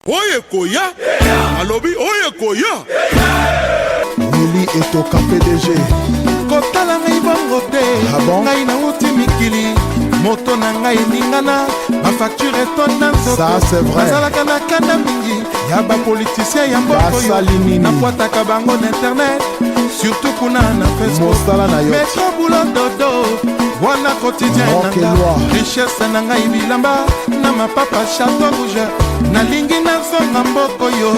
Oye koya, alobi oye koya. Willy Etoka PDG. Kotala ngai bongo te. Ngai na uti mikili. Moto na ngai ningana. Ma facture etona nzoto. Ça c'est vrai. Azalaka na kanda mingi. Yaba politicien ya mboko yo. Na kwataka bango na internet. Surtout kuna na Facebook. Metro boulot dodo. Wana quotidien nanga. Richesse na ngai bilamba. Na mapapa chateau rouge. Nalingi nazonga mboko yo.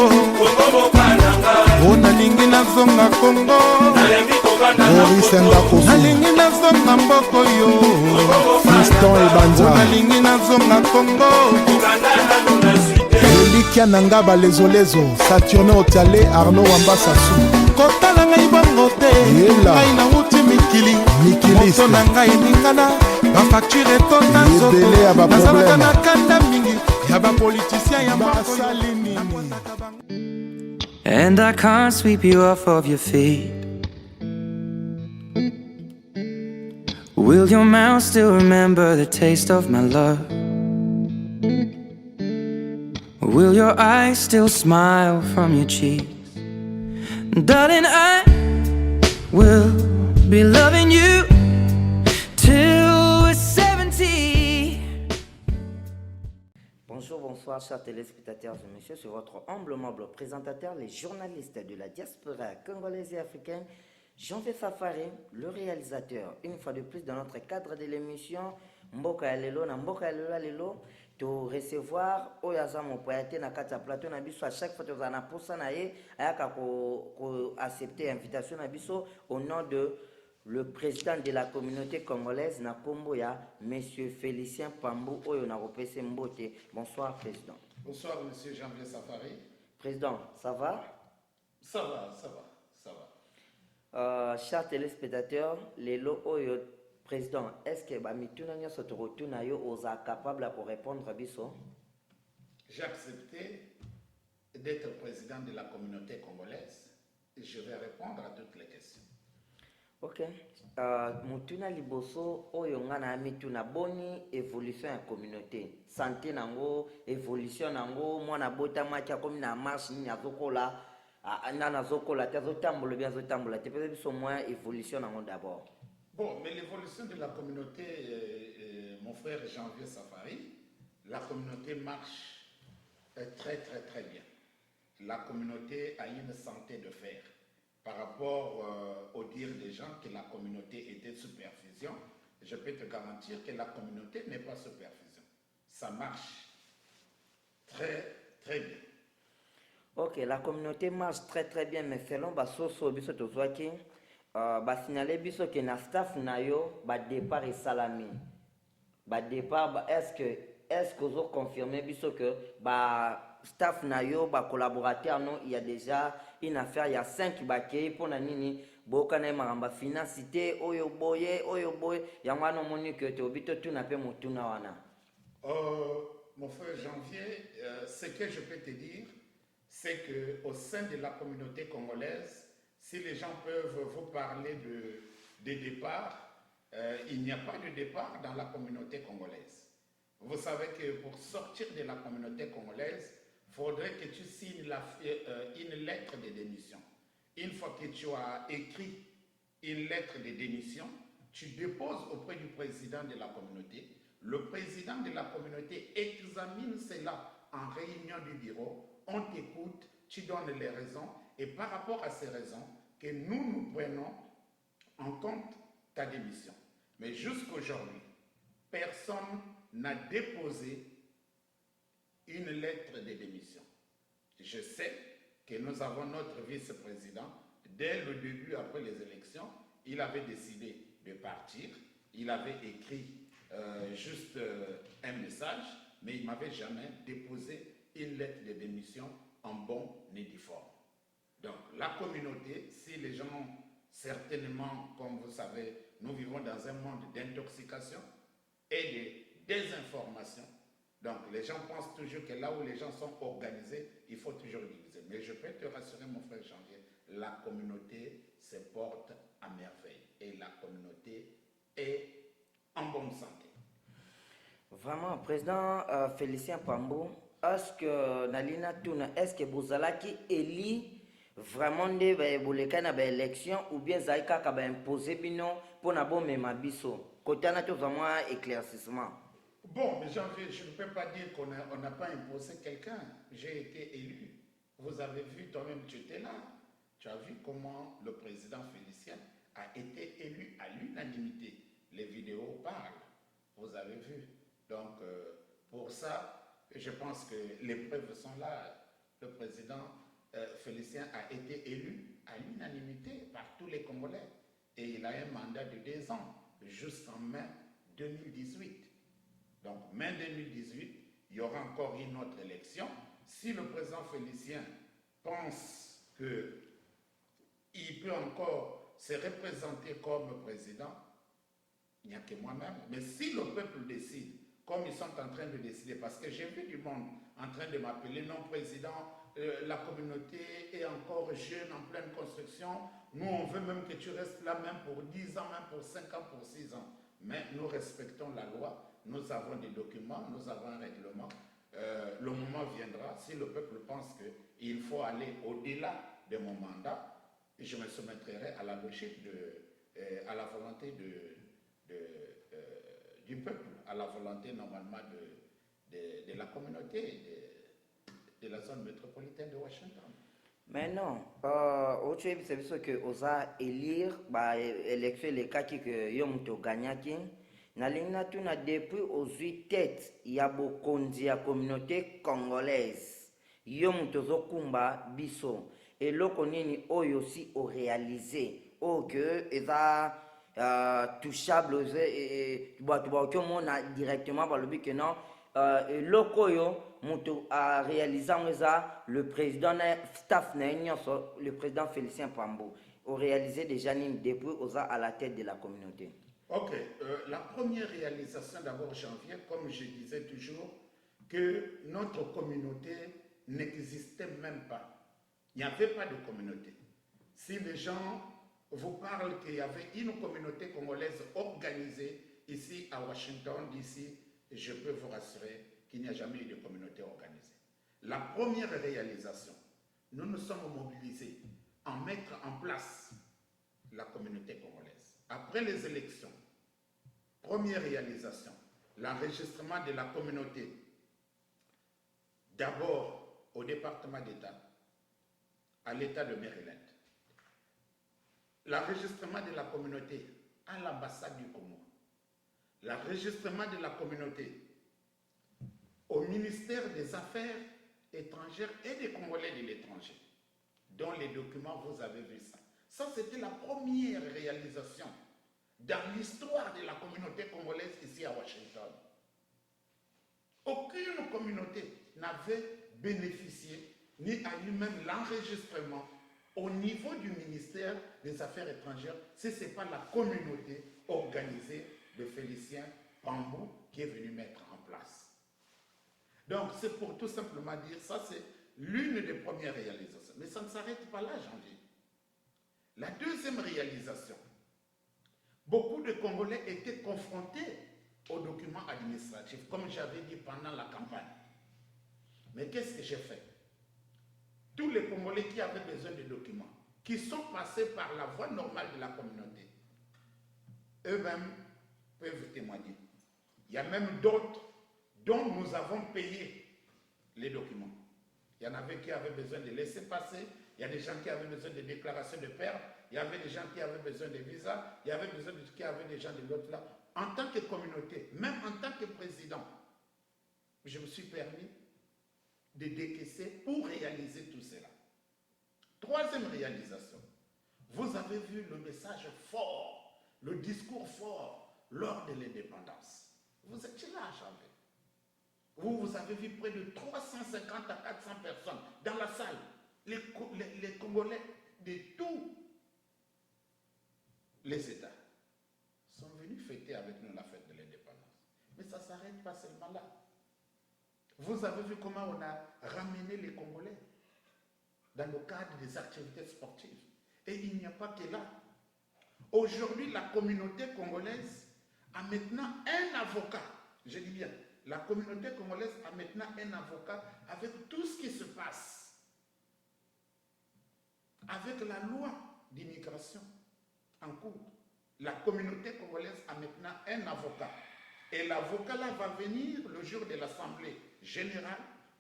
O nalingi nazonga Kongo. Nalingi nazonga mboko yo. Fiston Ebanza. O nalingi nazonga Kongo. Elikia Nangaba Lezolezo. Saturne Otiale Arnaud Wambasasu. Kotala ngai bongo te. Ngai na uti mikili. Moto na ngai ningana. Ba facture etona nzoto. Nazalaka na kanda mingi. Yaba politicien ya mboko yo. And I can't sweep you off of your feet. Will your mouth still remember the taste of my love? Will your eyes still smile from your cheeks? Darling, I will be loving you till we're 70. Bonsoir, chers téléspectateurs et messieurs, c'est votre humble présentateur, les journalistes de la diaspora congolaise et africaine, Jean-Vé Safari, le réalisateur. Une fois de plus, dans notre cadre de l'émission Mboka ya Lelo, na Mboka ya Lelo, to recevoir Oyaza Mopoyate na kata plateau na biso. À chaque fois, tu as posa na ye, ayaka ko accepter l'invitation na biso au nom de le président de la communauté congolaise na kombo ya Monsieur Félicien Pambou Oyo na repese Mbote. Bonsoir président. Bonsoir monsieur Jean-Vé Safari. Président, ça va? Ça va. Chers téléspectateurs, Lelo Oyo président, est-ce que mituna nyoso to rotuna yo oza capable pour répondre à biso? J'ai accepté d'être président de la communauté congolaise et je vais répondre à toutes les questions. Ok. Mutuna liboso oyo ngana mituna boni évolution ya communauté. Santé nango, évolution nango, mwana bota macha comme na marche ni azokola, nana zokola te zotambola bien zotambola te peut biso moins évolution nango d'abord. Bon, mais l'évolution de la communauté, mon frère Jean-Vé Safari, la communauté marche très bien. La communauté a une santé de fer. Par rapport au dire des gens que la communauté était sous perfusion, je peux te garantir que la communauté n'est pas sous perfusion. Ça marche très bien. Ok, la communauté marche très bien, mais selon Basoso biso tozwaki, signalé biso que na staff na yo ba départ et salami. Ba départ est-ce que vous confirmez biso que staff na yo ba collaborateur non, il y a déjà une affaire, il y a 5 bakei pour na nini boka na maramba financité oyo boye yangwana moni que te obito tu na pe mutuna wana. Mon frère Janvier, ce que je peux te dire, c'est que au sein de la communauté congolaise, si les gens peuvent vous parler de départ, il n'y a pas de départ dans la communauté congolaise. Vous savez que pour sortir de la communauté congolaise, il faudrait que tu signes une lettre de démission. Une fois que tu as écrit une lettre de démission, tu déposes auprès du président de la communauté. Le président de la communauté examine cela en réunion du bureau. On t'écoute, tu donnes les raisons et par rapport à ces raisons que nous prenons en compte ta démission. Mais jusqu'aujourd'hui, personne n'a déposé une lettre de démission. Je sais que nous avons notre vice-président, dès le début, après les élections, il avait décidé de partir, il avait écrit juste un message, mais il ne m'avait jamais déposé une lettre de démission en bon et due forme. Donc la communauté, si les gens, certainement, comme vous savez, nous vivons dans un monde d'intoxication et de désinformation. Donc les gens pensent toujours que là où les gens sont organisés, il faut toujours diviser. Mais je peux te rassurer mon frère Janvier, la communauté se porte à merveille et la communauté est en bonne santé. Vraiment, président Félicien Pambou, est-ce que Nalina Tuna, est-ce que Bozalaki élit vraiment des élections ou bien Zaïka a imposé bino pour na bon biso? Côté na tout vraiment éclaircissement. Bon, mais Janvier, je ne peux pas dire qu'on n'a pas imposé quelqu'un. J'ai été élu. Vous avez vu, toi-même, tu étais là. Tu as vu comment le président Félicien a été élu à l'unanimité. Les vidéos parlent. Vous avez vu. Donc, pour ça, je pense que les preuves sont là. Le président Félicien a été élu à l'unanimité par tous les Congolais. Et il a un mandat de 2 ans, jusqu'en mai 2018. Donc, mai 2018, il y aura encore une autre élection. Si le président Félicien pense qu'il peut encore se représenter comme président, il n'y a que moi-même. Mais si le peuple décide, comme ils sont en train de décider, parce que j'ai vu du monde en train de m'appeler non président, la communauté est encore jeune, en pleine construction, nous on veut même que tu restes là même pour 10 ans, même pour 5 ans, pour 6 ans. Mais nous respectons la loi, nous avons des documents, nous avons un règlement. Le moment viendra, si le peuple pense qu'il faut aller au-delà de mon mandat, je me soumettrai à la logique, à la volonté du peuple, à la volonté normalement de la communauté, de la zone métropolitaine de Washington. Mais non, autre chose, c'est que osa élire, élection les cas qui yom to gagnaki. Nalina tuna depuis aux 8 têtes, il y a beaucoup de communauté congolaise. Yom tozo kumba biso. Et loko nini oyo aussi au réalisé. Oh que eza touchable et directement par le but que non. Loko yo muto a réalisé le président staff le président Félicien Pambou au réalisé déjà depuis osa à la tête de la communauté. Ok, la première réalisation d'abord janvier, comme je disais toujours, que notre communauté n'existait même pas. Il n'y avait pas de communauté. Si les gens vous parlent qu'il y avait une communauté congolaise organisée ici à Washington, d'ici, je peux vous rassurer qu'il n'y a jamais eu de communauté organisée. La première réalisation, nous nous sommes mobilisés en mettre en place la communauté congolaise. Après les élections, première réalisation, l'enregistrement de la communauté, d'abord au département d'État, à l'État de Maryland. L'enregistrement de la communauté à l'ambassade du Congo. L'enregistrement de la communauté au ministère des Affaires étrangères et des Congolais de l'étranger, dont les documents, vous avez vu ça. Ça, c'était la première réalisation dans l'histoire de la communauté congolaise ici à Washington. Aucune communauté n'avait bénéficié ni a eu même l'enregistrement au niveau du ministère des Affaires étrangères si ce n'est pas la communauté organisée de Félicien Pambou qui est venu mettre en place. Donc c'est pour tout simplement dire, ça c'est l'une des premières réalisations. Mais ça ne s'arrête pas là, janvier. La deuxième réalisation, beaucoup de Congolais étaient confrontés aux documents administratifs, comme j'avais dit pendant la campagne. Mais qu'est-ce que j'ai fait? Tous les Congolais qui avaient besoin de documents, qui sont passés par la voie normale de la communauté, eux-mêmes peuvent témoigner. Il y a même d'autres dont nous avons payé les documents. Il y en avait qui avaient besoin de laisser passer, il y a des gens qui avaient besoin de déclarations de perte, il y avait des gens qui avaient besoin de visas, il y avait besoin qui avaient des gens de l'autre là. En tant que communauté, même en tant que président, je me suis permis de décaisser pour réaliser tout cela. Troisième réalisation, vous avez vu le message fort, le discours fort lors de l'indépendance. Vous étiez là, Janvier. Vous avez vu près de 350 à 400 personnes dans la salle. Les Congolais de tous les États sont venus fêter avec nous la fête de l'indépendance. Mais ça ne s'arrête pas seulement là. Vous avez vu comment on a ramené les Congolais dans le cadre des activités sportives. Et il n'y a pas que là. Aujourd'hui, la communauté congolaise a maintenant un avocat, je dis bien, la communauté congolaise a maintenant un avocat avec tout ce qui se passe. Avec la loi d'immigration en cours, la communauté congolaise a maintenant un avocat. Et l'avocat là va venir le jour de l'Assemblée générale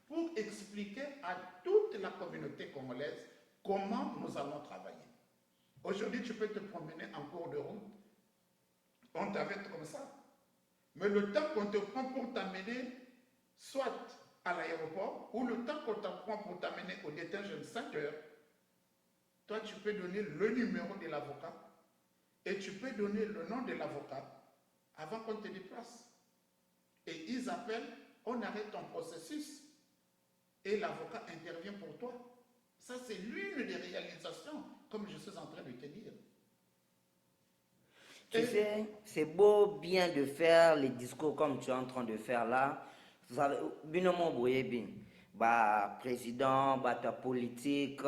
pour expliquer à toute la communauté congolaise comment nous allons travailler. Aujourd'hui, tu peux te promener en cours de route, on t'arrête comme ça. Mais le temps qu'on te prend pour t'amener soit à l'aéroport ou le temps qu'on te prend pour t'amener au détention center, toi tu peux donner le numéro de l'avocat et tu peux donner le nom de l'avocat avant qu'on te déplace. Et ils appellent, on arrête ton processus et l'avocat intervient pour toi. Ça, c'est l'une des réalisations, comme je suis en train de te dire. Tu sais, c'est beau bien de faire les discours comme tu es en train de faire là. Vous savez, président, ta politique,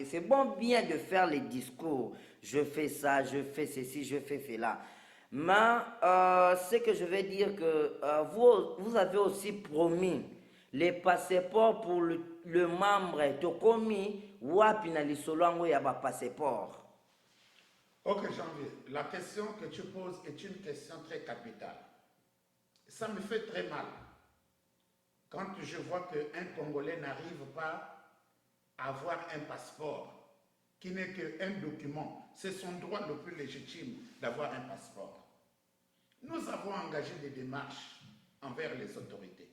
c'est bon bien de faire les discours. Je fais ça, je fais ceci, je fais cela. Mais ce que je vais dire que vous avez aussi promis les passeports pour le membre Tokomi ou Apinali Solongo y a pas passeport. Ok, Janvier, la question que tu poses est une question très capitale. Ça me fait très mal quand je vois qu'un Congolais n'arrive pas à avoir un passeport, qui n'est qu'un document. C'est son droit le plus légitime d'avoir un passeport. Nous avons engagé des démarches envers les autorités.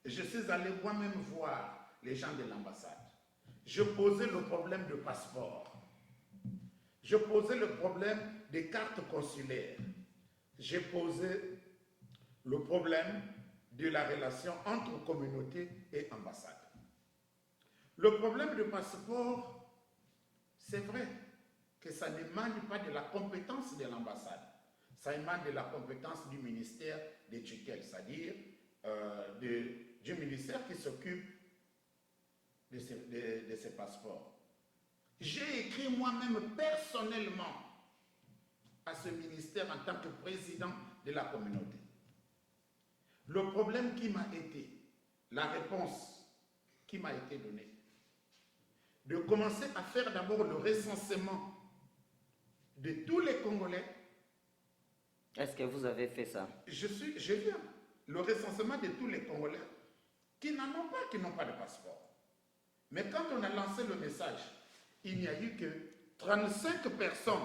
Je suis allé moi-même voir les gens de l'ambassade. Je posais le problème de passeport. Je posais le problème des cartes consulaires. J'ai posé le problème de la relation entre communauté et ambassade. Le problème du passeport, c'est vrai que ça n'émane pas de la compétence de l'ambassade. Ça émane de la compétence du ministère des tutelles, c'est-à-dire du ministère qui s'occupe de ces passeports. J'ai écrit moi-même personnellement à ce ministère en tant que président de la communauté. Le problème qui m'a été, la réponse qui m'a été donnée, de commencer à faire d'abord le recensement de tous les Congolais. Est-ce que vous avez fait ça? Je viens. Le recensement de tous les Congolais qui n'en ont pas, qui n'ont pas de passeport. Mais quand on a lancé le message, il n'y a eu que 35 personnes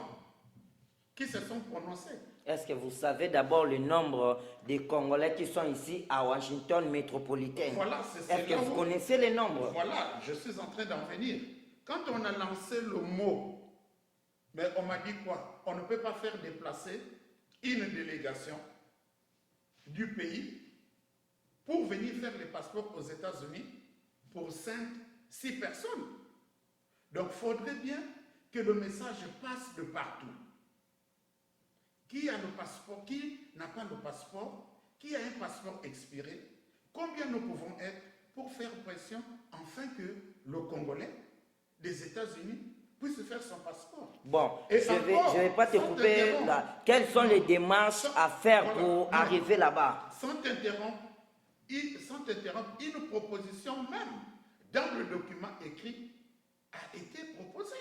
qui se sont prononcées. Est-ce que vous savez d'abord le nombre de Congolais qui sont ici à Washington métropolitaine? Voilà, est-ce que vous connaissez les nombres? Voilà, je suis en train d'en venir. Quand on a lancé le mot, mais on m'a dit quoi? On ne peut pas faire déplacer une délégation du pays pour venir faire les passeports aux États-Unis pour 6 personnes. Donc, il faudrait bien que le message passe de partout. Qui a le passeport? Qui n'a pas le passeport? Qui a un passeport expiré? Combien nous pouvons être pour faire pression afin que le Congolais des États-Unis puisse faire son passeport? Bon, je ne vais pas te couper là. Quelles sont les démarches à faire pour arriver là-bas? Sans t'interrompre, une proposition même dans le document écrit a été proposée.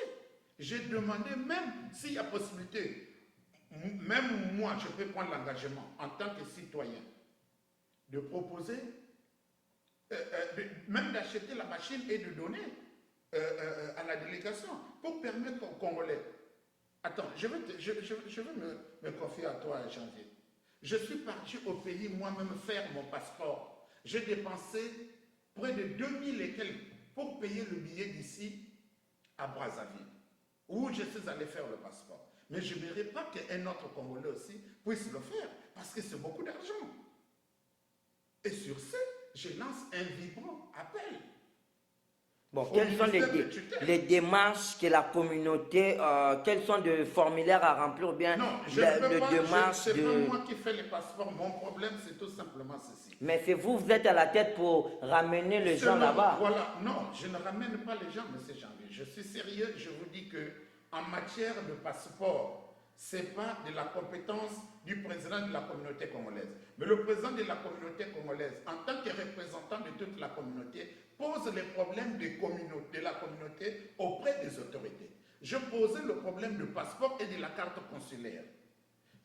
J'ai demandé même s'il y a possibilité, même moi je peux prendre l'engagement en tant que citoyen de proposer, même d'acheter la machine et de donner à la délégation pour permettre aux Congolais. Attends, je veux me confier à toi, Janvier. Je suis parti au pays moi-même faire mon passeport. J'ai dépensé près de 2000 et quelques pour payer le billet d'ici à Brazzaville, où je suis allé faire le passeport. Mais je n'aimerais pas qu'un autre Congolais aussi puisse le faire, parce que c'est beaucoup d'argent. Et sur ce, je lance un vibrant appel. Bon, quelles sont les démarches que la communauté, quels sont les formulaires à remplir, ou bien démarches c'est pas moi qui fais les passeports, mon problème c'est tout simplement ceci. Mais c'est vous êtes à la tête pour ramener les gens là-bas. Voilà, non, je ne ramène pas les gens, M. Janvier. Je suis sérieux, je vous dis que en matière de passeport, ce n'est pas de la compétence du président de la communauté congolaise. Mais le président de la communauté congolaise, en tant que représentant de toute la communauté, pose les problèmes de la communauté auprès des autorités. Je posais le problème du passeport et de la carte consulaire.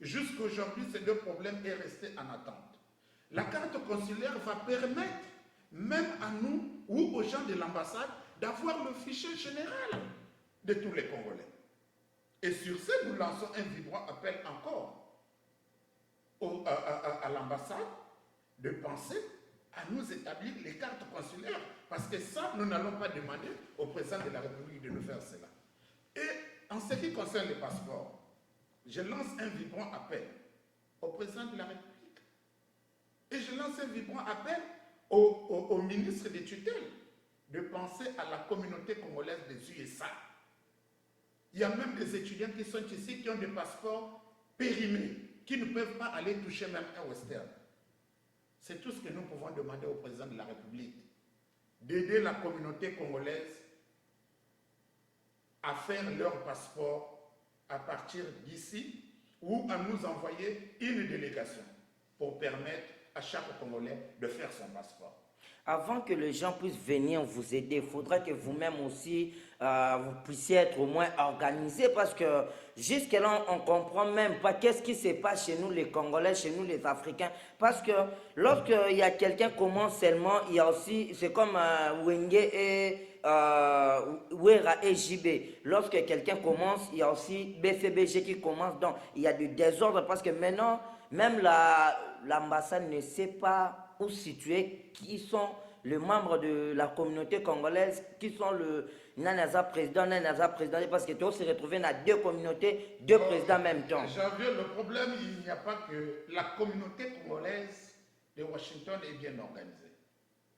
Jusqu'à aujourd'hui, ces deux problèmes sont restés en attente. La carte consulaire va permettre, même à nous ou aux gens de l'ambassade, d'avoir le fichier général de tous les Congolais. Et sur ce, nous lançons un vibrant appel encore à l'ambassade de penser à nous établir les cartes consulaires. Parce que ça, nous n'allons pas demander au président de la République de nous faire cela. Et en ce qui concerne les passeports, je lance un vibrant appel au président de la République. Et je lance un vibrant appel au ministre des tutelles de penser à la communauté congolaise des USA. Il y a même des étudiants qui sont ici qui ont des passeports périmés, qui ne peuvent pas aller toucher même un western. C'est tout ce que nous pouvons demander au président de la République, d'aider la communauté congolaise à faire leur passeport à partir d'ici ou à nous envoyer une délégation pour permettre à chaque Congolais de faire son passeport. Avant que les gens puissent venir vous aider, il faudrait que vous-même aussi, vous puissiez être au moins organisé parce que jusque-là, on ne comprend même pas qu'est-ce qui se passe chez nous les Congolais, chez nous les Africains. Parce que lorsqu'il y a quelqu'un qui commence seulement, il y a aussi, c'est comme Wenge et Wera et JB. Lorsque quelqu'un commence, il y a aussi BCBG qui commence. Donc, il y a du désordre parce que maintenant, même l'ambassade ne sait pas où situer qui sont les membres de la communauté congolaise, qui sont le Nanaza président, parce que tu vas se retrouver dans deux communautés, deux présidents en même temps. Janvier, le problème, il n'y a pas que la communauté congolaise de Washington est bien organisée.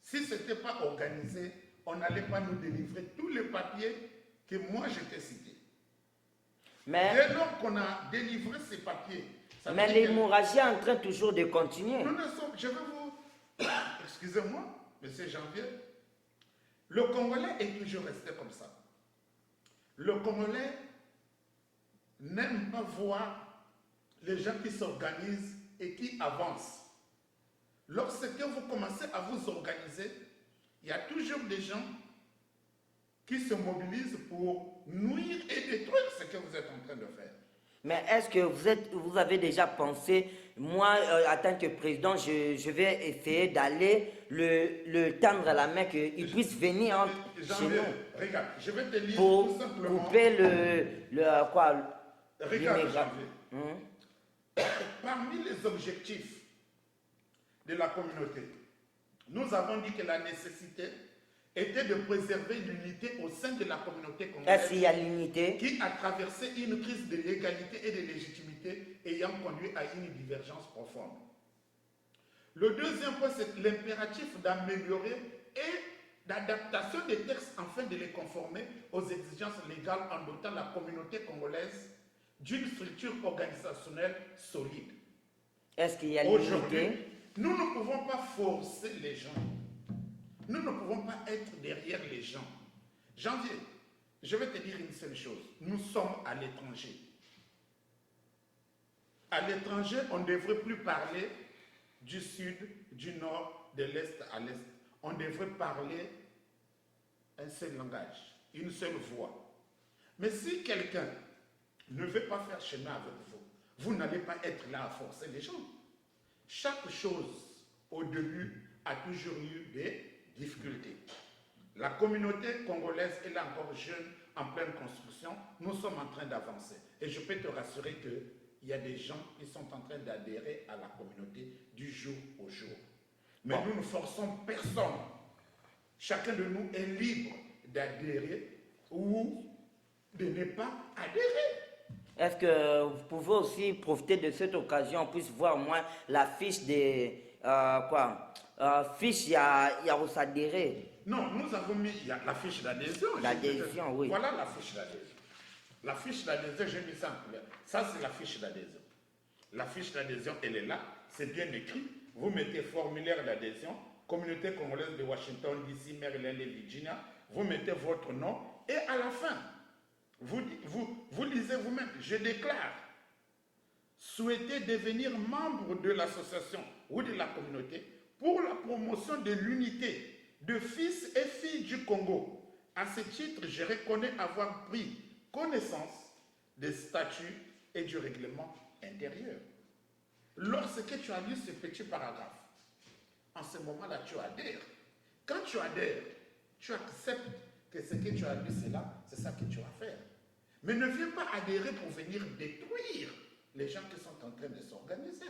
Si ce n'était pas organisé, on n'allait pas nous délivrer tous les papiers que moi je t'ai cités. Mais dès lors qu'on a délivré ces papiers, mais l'hémorragie est en train toujours de continuer. Nous ne sommes, je vais vous... Excusez-moi, monsieur Janvier. Le Congolais est toujours resté comme ça. Le Congolais n'aime pas voir les gens qui s'organisent et qui avancent. Lorsque vous commencez à vous organiser, il y a toujours des gens qui se mobilisent pour nuire et détruire ce que vous êtes en train de faire. Mais est-ce que vous avez déjà pensé, moi, en tant que président, je vais essayer d'aller le tendre à la main, qu'il puisse venir chez nous. Regarde, je vais te lire pour tout simplement. Couper Regarde, Janvier. Parmi les objectifs de la communauté, nous avons dit que la nécessité était de préserver l'unité au sein de la communauté congolaise. Est-ce qu'il y a l'unité qui a traversé une crise de l'égalité et de légitimité ayant conduit à une divergence profonde. Le deuxième point, c'est l'impératif d'améliorer et d'adaptation des textes afin de les conformer aux exigences légales en dotant la communauté congolaise d'une structure organisationnelle solide. Est-ce qu'il y a Aujourd'hui, l'unité? nous ne pouvons pas forcer les gens. Nous ne pouvons pas être derrière les gens. Janvier, je vais te dire une seule chose. Nous sommes à l'étranger. À l'étranger, on ne devrait plus parler du sud, du nord, de l'est à l'est. On devrait parler un seul langage, une seule voix. Mais si quelqu'un ne veut pas faire chemin avec vous, vous n'allez pas être là à forcer les gens. Chaque chose, au début, a toujours eu des difficultés. La communauté congolaise est là encore jeune, en pleine construction. Nous sommes en train d'avancer. Et je peux te rassurer qu'il y a des gens qui sont en train d'adhérer à la communauté du jour au jour. Mais nous ne forçons personne. Chacun de nous est libre d'adhérer ou de ne pas adhérer. Est-ce que vous pouvez aussi profiter de cette occasion, on puisse voir moins la fiche des... fiche, il y a où s'adhérer. Non, nous avons mis la fiche d'adhésion. L'adhésion, oui. Voilà la fiche d'adhésion. La fiche d'adhésion, j'ai mis ça en couleur. Ça, c'est la fiche d'adhésion. La fiche d'adhésion, elle est là. C'est bien écrit. Vous mettez formulaire d'adhésion, communauté congolaise de Washington, DC, Maryland et Virginia. Vous mettez votre nom et à la fin, vous lisez vous-même. Je déclare souhaitez devenir membre de l'association ou de la communauté pour la promotion de l'unité de fils et filles du Congo. À ce titre, je reconnais avoir pris connaissance des statuts et du règlement intérieur. Lorsque tu as lu ce petit paragraphe, en ce moment-là, tu adhères. Quand tu adhères, tu acceptes que ce que tu as lu, c'est ça que tu vas faire. Mais ne viens pas adhérer pour venir détruire les gens qui sont en train de s'organiser.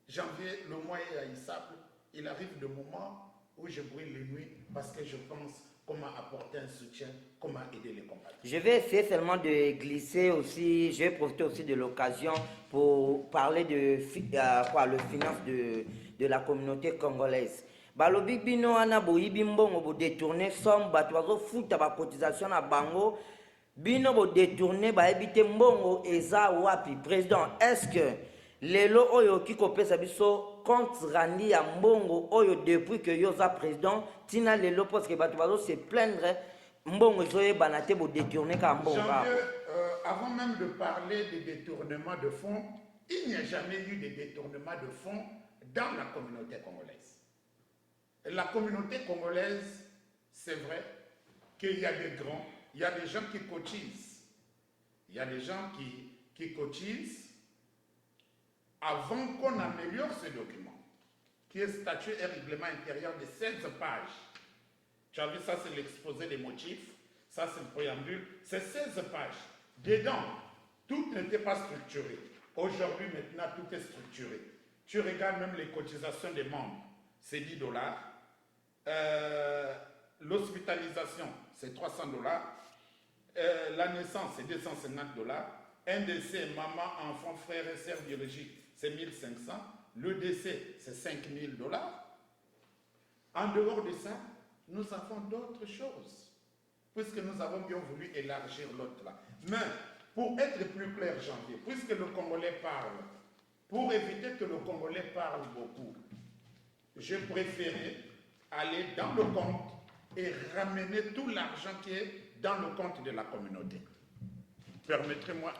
Janvier, le mois est haïssable. Il arrive de moments où je brûle les nuits parce que je pense comment apporter un soutien, comment aider les compatriotes. Je vais essayer seulement de glisser aussi, je vais profiter aussi de l'occasion pour parler de le finance de la communauté congolaise. Balobi bino ana boyibi mbongo bo détourner somme bato bazo futa ba cotisation na bango bino bo détourner ba ebite mbongo eza wapi président est-ce que lelo oyo kiko pesa biso compte randi ya mbongo oyo depuis que yoza président tina lelo parce que bato bazo se plaindre mbongo zoye banate bo détourner ka mbongo. Avant même de parler de détournement de fonds, il n'y a jamais eu de détournement de fonds dans la communauté congolaise. La communauté congolaise, c'est vrai qu'il y a des grands, il y a des gens qui cotisent. Il y a des gens qui cotisent avant qu'on améliore ce document, qui est statut et règlement intérieur de 16 pages. Tu as vu, ça c'est l'exposé des motifs, ça c'est le préambule, c'est 16 pages. Dedans, tout n'était pas structuré. Aujourd'hui, maintenant, tout est structuré. Tu regardes même les cotisations des membres, c'est $10. L'hospitalisation, c'est $300. La naissance, c'est $250. Un décès, maman, enfant, frère et sœur biologique, c'est 1500. Le décès, c'est $5000. En dehors de ça, nous avons d'autres choses, puisque nous avons bien voulu élargir l'autre là. Mais, pour être plus clair, Janvier, puisque le Congolais parle, pour éviter que le Congolais parle beaucoup, j'ai préféré aller dans le compte et ramener tout l'argent qui est dans le compte de la communauté. Permettez-moi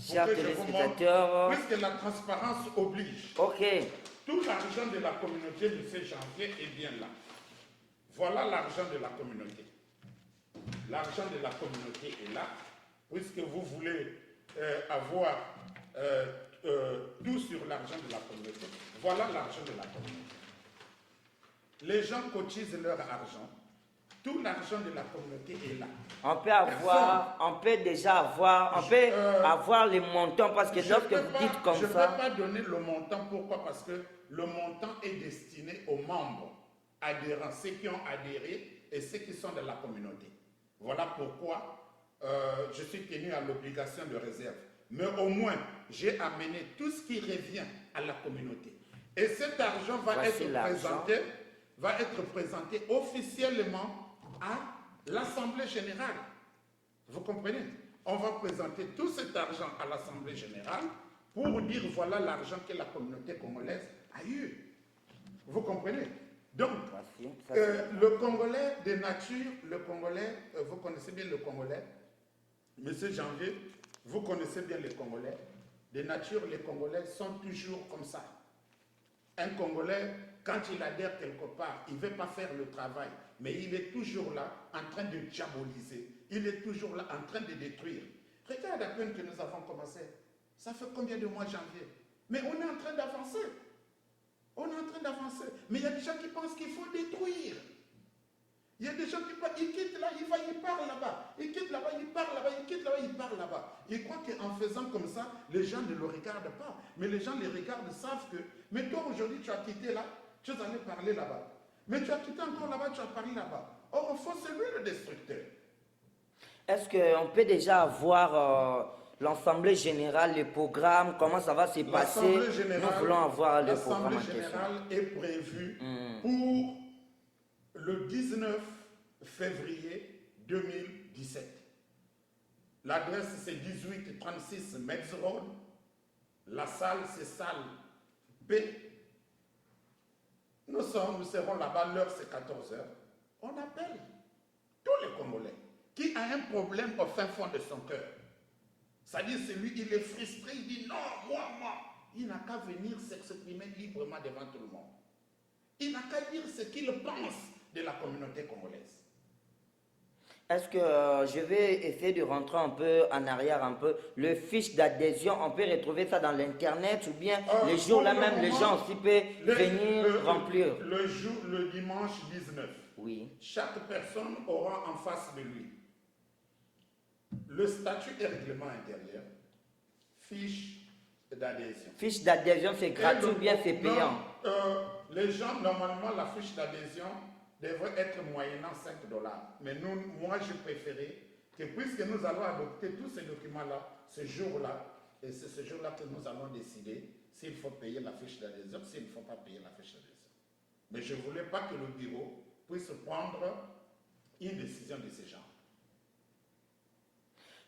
Chers téléspectateurs, puisque la transparence oblige. Ok. Tout l'argent de la communauté de ce janvier est bien là. Voilà l'argent de la communauté. L'argent de la communauté est là, puisque vous voulez avoir tout sur l'argent de la communauté. Voilà l'argent de la communauté. Les gens cotisent leur argent. Tout l'argent de la communauté est là. On peut déjà avoir les montants parce que lorsque vous dites comme ça. Je ne peux pas donner le montant. Pourquoi? Parce que le montant est destiné aux membres adhérents, ceux qui ont adhéré et ceux qui sont de la communauté. Voilà pourquoi je suis tenu à l'obligation de réserve. Mais au moins, j'ai amené tout ce qui revient à la communauté. Et cet argent va être présenté officiellement à l'Assemblée générale. Vous comprenez? On va présenter tout cet argent à l'Assemblée générale pour dire voilà l'argent que la communauté congolaise a eu. Vous comprenez? Donc, le Congolais de nature, le Congolais, vous connaissez bien le Congolais, Monsieur Janvier, vous connaissez bien les Congolais. De nature, les Congolais sont toujours comme ça. Un Congolais, quand il adhère quelque part, il ne veut pas faire le travail, mais il est toujours là en train de diaboliser. Il est toujours là en train de détruire. Regarde à peine que nous avons commencé. Ça fait combien de mois, Janvier? Mais on est en train d'avancer. On est en train d'avancer. Mais il y a des gens qui pensent qu'il faut détruire. Il y a des gens qui parlent, ils quittent là, ils parlent là-bas. Ils quittent là-bas, ils parlent là-bas, ils quittent là-bas, ils parlent là-bas. Ils croient qu'en faisant comme ça, les gens ne le regardent pas. Mais les gens les regardent, savent que... Mais toi, aujourd'hui, tu as quitté là, tu es allé parler là-bas. Mais tu as quitté encore là-bas, tu as parlé là-bas. Or, au fond, c'est lui le destructeur. Est-ce qu'on peut déjà avoir l'Assemblée générale, le programme, comment ça va se passer? Nous voulons avoir le programme. L'Assemblée générale est prévue pour le 19 février 2017. L'adresse, c'est 1836 Metz Road. La salle, c'est salle B. Nous serons là-bas, l'heure, c'est 14h. On appelle tous les Congolais qui a un problème au fin fond de son cœur. C'est-à-dire, celui, il est frustré, il dit non, moi. Il n'a qu'à venir s'exprimer librement devant tout le monde. Il n'a qu'à dire ce qu'il pense de la communauté congolaise. Est-ce que je vais essayer de rentrer un peu en arrière, un peu, le fiche d'adhésion, on peut retrouver ça dans l'internet ou bien les jours là même, les gens aussi peuvent venir remplir. Le dimanche 19, oui. Chaque personne aura en face de lui le statut et règlement intérieur, fiche d'adhésion. Fiche d'adhésion, c'est gratuit ou bien c'est payant? Les gens, normalement, la fiche d'adhésion devrait être moyennant $5. Mais moi, je préférais que puisque nous allons adopter tous ces documents-là, ce jour-là, et c'est ce jour-là que nous allons décider s'il faut payer la fiche d'adhésion, s'il ne faut pas payer la fiche d'adhésion. Mais je ne voulais pas que le bureau puisse prendre une décision de ce genre.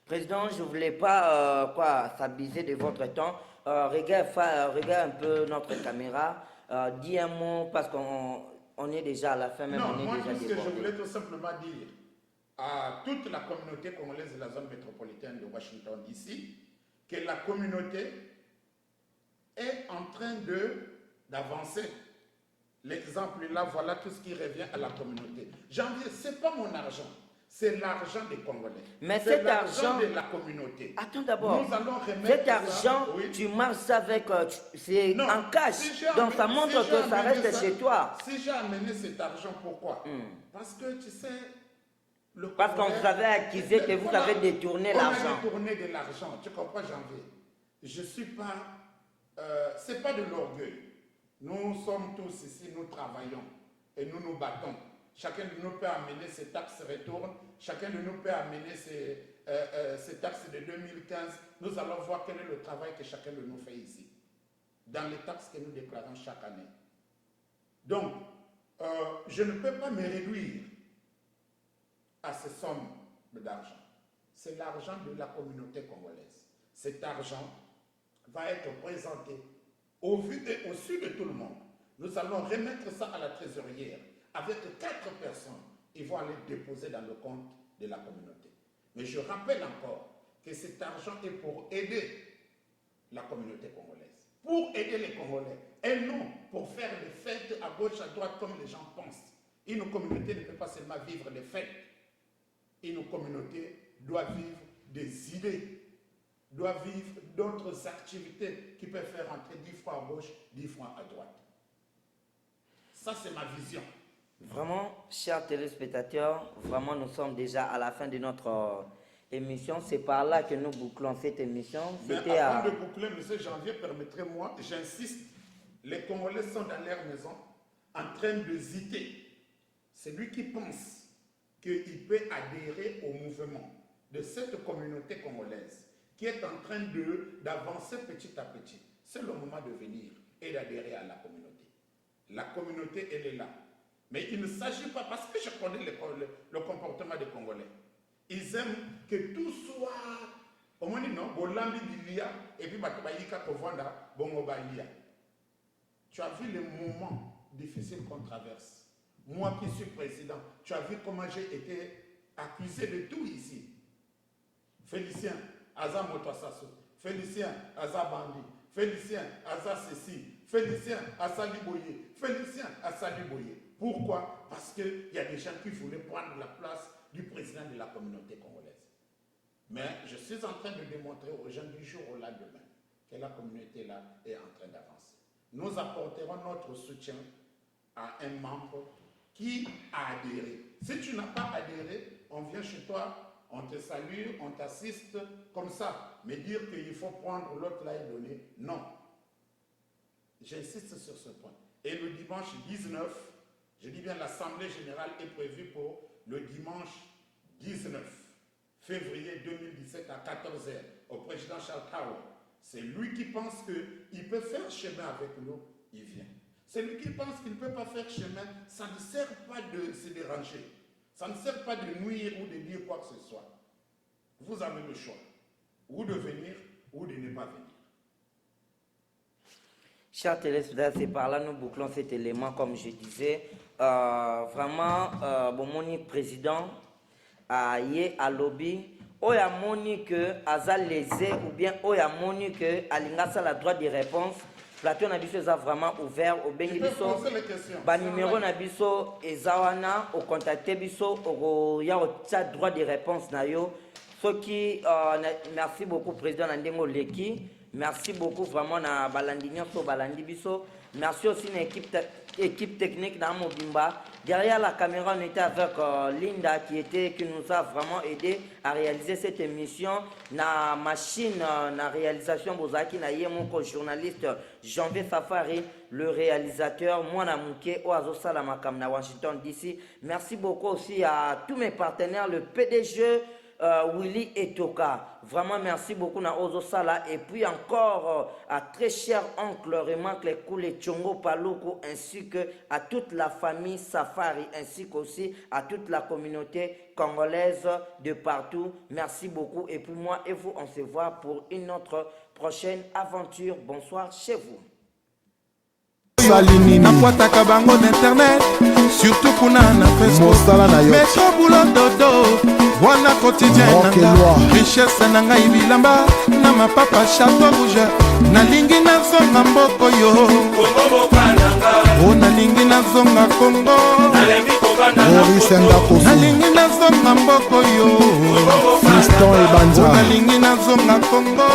Président, je ne voulais pas s'abuser de votre temps. Regarde un peu notre caméra. Dis un mot parce qu'on est déjà à la fin. Même non, on est moi, déjà tout ce que je débordé. voulais tout simplement dire à toute la communauté congolaise de la zone métropolitaine de Washington DC, que la communauté est en train d'avancer. L'exemple là, voilà tout ce qui revient à la communauté. Janvier, ce n'est pas mon argent. C'est l'argent des Congolais. Mais c'est cet argent de la communauté. Attends d'abord. Nous allons remettre cet ça, argent, oui. tu marches avec, c'est Non, en cash. si Donc ça montre que ça reste chez toi. Si j'ai amené cet argent, pourquoi? Parce que tu sais, Parce qu'on vous avait accusé que vous avez détourné l'argent. On a détourné de l'argent. Tu comprends, Janvier? Je ne suis pas... ce n'est pas de l'orgueil. Nous sommes tous ici, nous travaillons et nous nous battons. Chacun de nous peut amener ses taxes retour. Chacun de nous peut amener ses taxes de 2015. Nous allons voir quel est le travail que chacun de nous fait ici, dans les taxes que nous déclarons chaque année. Donc, je ne peux pas me réduire à ces sommes d'argent. C'est l'argent de la communauté congolaise. Cet argent va être présenté au vu et au su de tout le monde. Nous allons remettre ça à la trésorière avec 4 personnes. Ils vont aller déposer dans le compte de la communauté. Mais je rappelle encore que cet argent est pour aider la communauté congolaise, pour aider les Congolais, et non pour faire des fêtes à gauche, à droite, comme les gens pensent. Une communauté ne peut pas seulement vivre des fêtes. Une communauté doit vivre des idées, doit vivre d'autres activités qui peuvent faire entrer 10 francs à gauche, 10 francs à droite. Ça, c'est ma vision. Vraiment, chers téléspectateurs, vraiment nous sommes déjà à la fin de notre émission. C'est par là que nous bouclons cette émission. Mais avant de boucler, M. Janvier, permettez-moi, j'insiste, les Congolais sont dans leur maison en train de ziter. C'est lui qui pense qu'il peut adhérer au mouvement de cette communauté congolaise qui est en train d'avancer petit à petit. C'est le moment de venir et d'adhérer à la communauté. La communauté, elle est là. Mais il ne s'agit pas, parce que je connais le comportement des Congolais. Ils aiment que tout soit, au moins non, bolambi bilia, et puis batabayika kovanda, bongo balia. Tu as vu les moments difficiles qu'on traverse. Moi qui suis président, tu as vu comment j'ai été accusé de tout ici. Félicien, Aza Motosasso, Félicien, Aza Bandi, Félicien, Aza Ceci, Félicien, Aza Liboye, Félicien, Aza Liboye. Pourquoi? Parce qu'il y a des gens qui voulaient prendre la place du président de la communauté congolaise. Mais je suis en train de démontrer aux gens du jour au lendemain que la communauté là est en train d'avancer. Nous apporterons notre soutien à un membre qui a adhéré. Si tu n'as pas adhéré, on vient chez toi, on te salue, on t'assiste comme ça. Mais dire qu'il faut prendre l'autre là et donner, non. J'insiste sur ce point. Et le dimanche 19, je dis bien l'Assemblée générale est prévue pour le dimanche 19 février 2017 à 14h au président Charles Kawa. C'est lui qui pense qu'il peut faire chemin avec nous, il vient. C'est lui qui pense qu'il ne peut pas faire chemin, ça ne sert pas de se déranger. Ça ne sert pas de nuire ou de dire quoi que ce soit. Vous avez le choix, ou de venir ou de ne pas venir. Chers téléspectateurs, c'est par là nous bouclons cet élément, comme je disais. Vraiment, mon président, à lobby, oya moni que aza lésé ou bien oya moni que alinga la droit de réponse plateau na biso eza vraiment ouvert au bengi biso ba numéro na biso eza wana au contacter biso au ya au droit de réponse na yo soki merci beaucoup président na ndengo leki merci beaucoup vraiment na balandi nyonso balandi biso merci aussi na équipe technique na Mobimba. Derrière la caméra, on était avec Linda qui nous a vraiment aidé à réaliser cette émission. Na machine, na réalisation, Bozaki, na mon journaliste Janvier Safari, le réalisateur, moi na Mouké, Oazo Salamakam, na Washington DC. Merci beaucoup aussi à tous mes partenaires, le PDG. Willy Etoka, vraiment merci beaucoup na Ozo Sala et puis encore à très cher oncle Remancle Koule Tchongo Paloko ainsi que à toute la famille Safari ainsi qu'aussi à toute la communauté congolaise de partout. Merci beaucoup et puis moi et vous on se voit pour une autre prochaine aventure. Bonsoir chez vous. Salini nakwataka bango d'internet surtout kuna na Facebook meto boulot dodo wana quotidien nanga richesse nanga ibilamba na mapapa chateau rouge nalingi nazonga mboko yo nalingi nazonga Congo nalingi nazonga mboko yo nalingi nazonga Congo